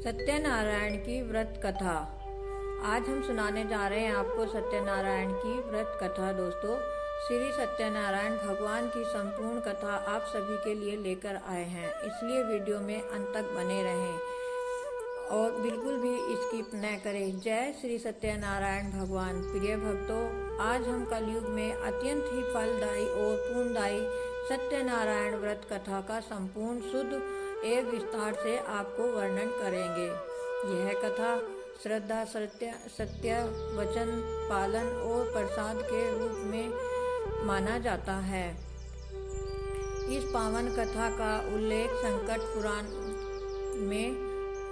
सत्यनारायण की व्रत कथा। आज हम सुनाने जा रहे हैं आपको सत्यनारायण की व्रत कथा। दोस्तों, श्री सत्यनारायण भगवान की संपूर्ण कथा आप सभी के लिए लेकर आए हैं, इसलिए वीडियो में अंत तक बने रहें और बिल्कुल भी स्किप न करें। जय श्री सत्यनारायण भगवान। प्रिय भक्तों, आज हम कलयुग में अत्यंत ही फलदायी और पूर्णदायी सत्यनारायण व्रत कथा का संपूर्ण शुद्ध एवं विस्तार से आपको वर्णन करेंगे। यह कथा श्रद्धा, सत्य, वचन पालन और प्रसाद के रूप में माना जाता है। इस पावन कथा का उल्लेख संकट पुराण में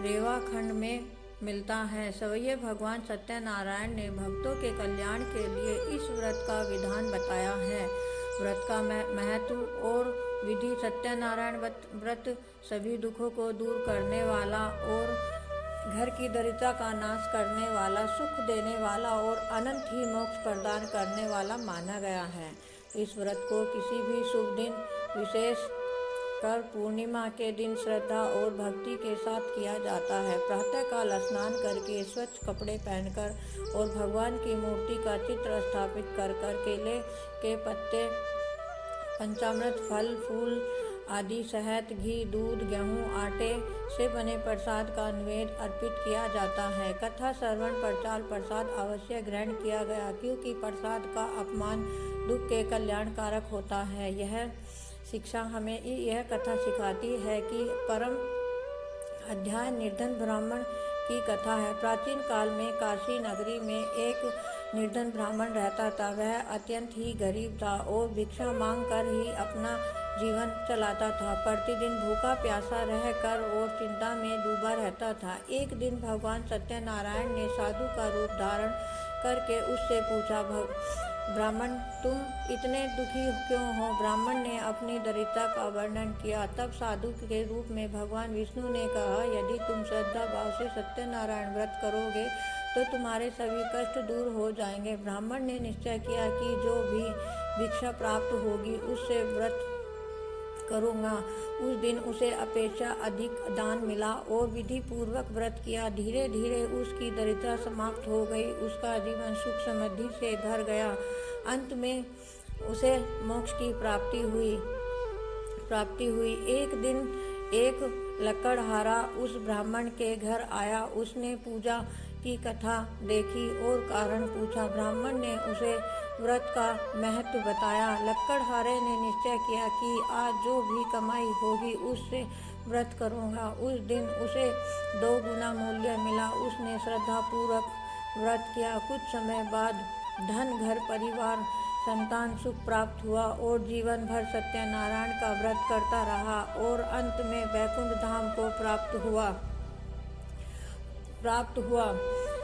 रेवा खंड में मिलता है। सवैये भगवान सत्यनारायण ने भक्तों के कल्याण के लिए इस व्रत का विधान बताया है। व्रत का महत्व और विधि। सत्यनारायण व्रत सभी दुखों को दूर करने वाला और घर की दरिद्रता का नाश करने वाला, सुख देने वाला और अनंत ही मोक्ष प्रदान करने वाला माना गया है। इस व्रत को किसी भी शुभ दिन, विशेष कर पूर्णिमा के दिन श्रद्धा और भक्ति के साथ किया जाता है। प्रातःकाल स्नान करके स्वच्छ कपड़े पहनकर और भगवान की मूर्ति का चित्र स्थापित कर केले के पत्ते, पंचामृत, फल फूल आदि, शहद, घी, दूध, गेहूं, आटे से बने प्रसाद का नैवेद्य अर्पित किया जाता है। कथा श्रवण प्रचार प्रसाद अवश्य ग्रहण किया गया, क्योंकि प्रसाद का अपमान दुख के कल्याणकारक होता है। यह शिक्षा हमें यह कथा सिखाती है कि परम अध्याय निर्धन ब्राह्मण की कथा है। प्राचीन काल में काशी नगरी में एक निर्धन ब्राह्मण रहता था। वह अत्यंत ही गरीब था और भिक्षा मांग कर ही अपना जीवन चलाता था। प्रतिदिन भूखा प्यासा रहकर और चिंता में डूबा रहता था। एक दिन भगवान सत्यनारायण ने साधु का रूप धारण करके उससे पूछा, ब्राह्मण, तुम इतने दुखी क्यों हो? ब्राह्मण ने अपनी दरिद्रता का वर्णन किया। तब साधु के रूप में भगवान विष्णु ने कहा, यदि तुम श्रद्धा भाव से सत्यनारायण व्रत करोगे तो तुम्हारे सभी कष्ट दूर हो जाएंगे। ब्राह्मण ने निश्चय किया कि जो भी भिक्षा प्राप्त होगी उससे व्रत करूँगा। उस दिन उसे अपेक्षा अधिक दान मिला और विधि पूर्वक व्रत किया। धीरे धीरे उसकी दरिद्रता समाप्त हो गई। उसका जीवन सुख समृद्धि से भर गया। अंत में उसे मोक्ष की प्राप्ति हुई। एक दिन एक लकड़हारा उस ब्राह्मण के घर आया। उसने पूजा की कथा देखी और कारण पूछा। ब्राह्मण ने उसे व्रत का महत्व बताया। लकड़हारे ने निश्चय किया कि आज जो भी कमाई होगी उससे व्रत करूँगा। उस दिन उसे 2 गुना मूल्य मिला। उसने श्रद्धापूर्वक व्रत किया। कुछ समय बाद धन, घर परिवार, संतान, सुख प्राप्त हुआ और जीवन भर सत्यनारायण का व्रत करता रहा और अंत में वैकुंठ धाम को प्राप्त हुआ।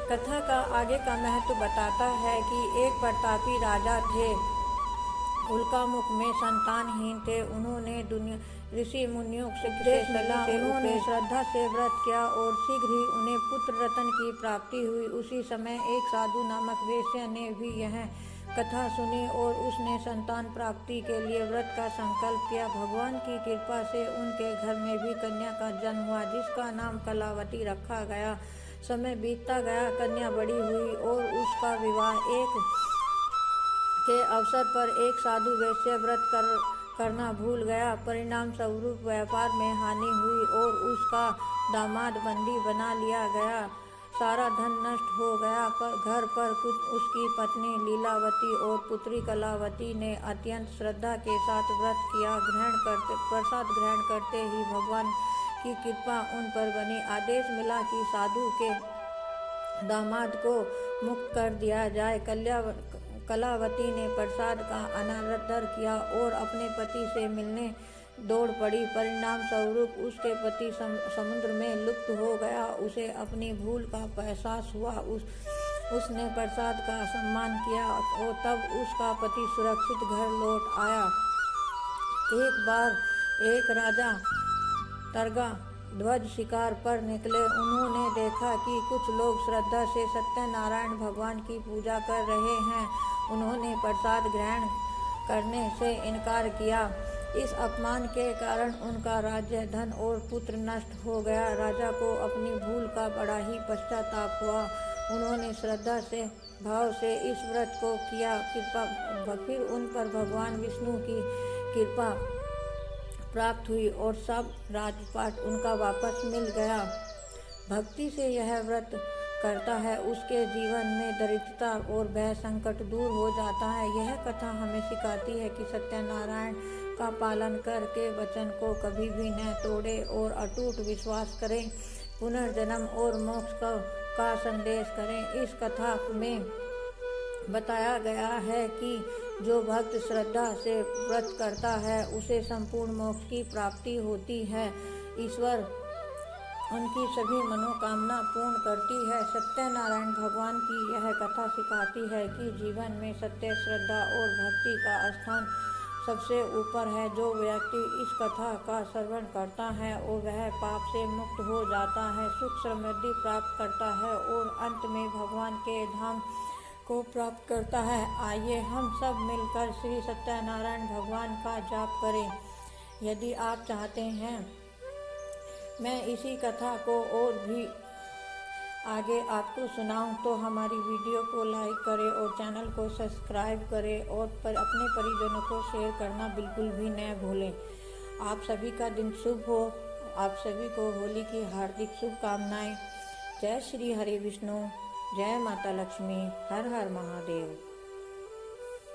कथा का आगे का महत्व बताता है कि एक प्रतापी राजा थे। उल्कामुख में संतानहीन थे। उन्होंने ऋषि मुनियों से उन्होंने श्रद्धा से व्रत किया और शीघ्र ही उन्हें पुत्र रत्न की प्राप्ति हुई। उसी समय एक साधु नामक वेश्या ने भी यह कथा सुनी और उसने संतान प्राप्ति के लिए व्रत का संकल्प किया। भगवान की कृपा से उनके घर में भी कन्या का जन्म हुआ, जिसका नाम कलावती रखा गया। समय बीतता गया, कन्या बड़ी हुई और उसका विवाह के अवसर पर एक साधु वैश्य व्रत करना भूल गया। परिणाम स्वरूप व्यापार में हानि हुई और उसका दामाद बंदी बना लिया गया। सारा धन नष्ट हो गया। पर घर पर कुछ उसकी पत्नी लीलावती और पुत्री कलावती ने अत्यंत श्रद्धा के साथ व्रत किया। प्रसाद ग्रहण करते ही भगवान की कृपा उन पर बनी। आदेश मिला कि साधु के दामाद को मुक्त कर दिया जाए। कलावती ने प्रसाद का अनादर किया और अपने पति से मिलने दौड़ पड़ी। परिणाम स्वरूप उसके पति समुद्र में लुप्त हो गया। उसे अपनी भूल का एहसास हुआ। उसने प्रसाद का सम्मान किया और तब उसका पति सुरक्षित घर लौट आया। एक बार एक राजा तरगा ध्वज शिकार पर निकले। उन्होंने देखा कि कुछ लोग श्रद्धा से सत्यनारायण भगवान की पूजा कर रहे हैं। उन्होंने प्रसाद ग्रहण करने से इनकार किया। इस अपमान के कारण उनका राज्य, धन और पुत्र नष्ट हो गया। राजा को अपनी भूल का बड़ा ही पश्चाताप हुआ। उन्होंने श्रद्धा से भाव से इस व्रत को किया। फिर उन पर भगवान विष्णु की कृपा प्राप्त हुई और सब राजपाट उनका वापस मिल गया। भक्ति से यह व्रत करता है उसके जीवन में दरिद्रता और भय संकट दूर हो जाता है। यह कथा हमें सिखाती है कि सत्यनारायण का पालन करके वचन को कभी भी न तोड़े और अटूट विश्वास करें, पुनर्जन्म और मोक्ष का संदेश करें। इस कथा में बताया गया है कि जो भक्त श्रद्धा से व्रत करता है उसे संपूर्ण मोक्ष की प्राप्ति होती है। ईश्वर उनकी सभी मनोकामना पूर्ण करती है। सत्यनारायण भगवान की यह कथा सिखाती है कि जीवन में सत्य, श्रद्धा और भक्ति का स्थान सबसे ऊपर है। जो व्यक्ति इस कथा का श्रवण करता है और वह पाप से मुक्त हो जाता है, सुख समृद्धि प्राप्त करता है और अंत में भगवान के धाम को प्राप्त करता है। आइए हम सब मिलकर श्री सत्यनारायण भगवान का जाप करें। यदि आप चाहते हैं मैं इसी कथा को और भी आगे आपको सुनाऊं तो हमारी वीडियो को लाइक करें और चैनल को सब्सक्राइब करें और अपने परिजनों को शेयर करना बिल्कुल भी न भूलें। आप सभी का दिन शुभ हो। आप सभी को होली की हार्दिक शुभकामनाएं। जय श्री हरि विष्णु, जय माता लक्ष्मी, हर हर महादेव।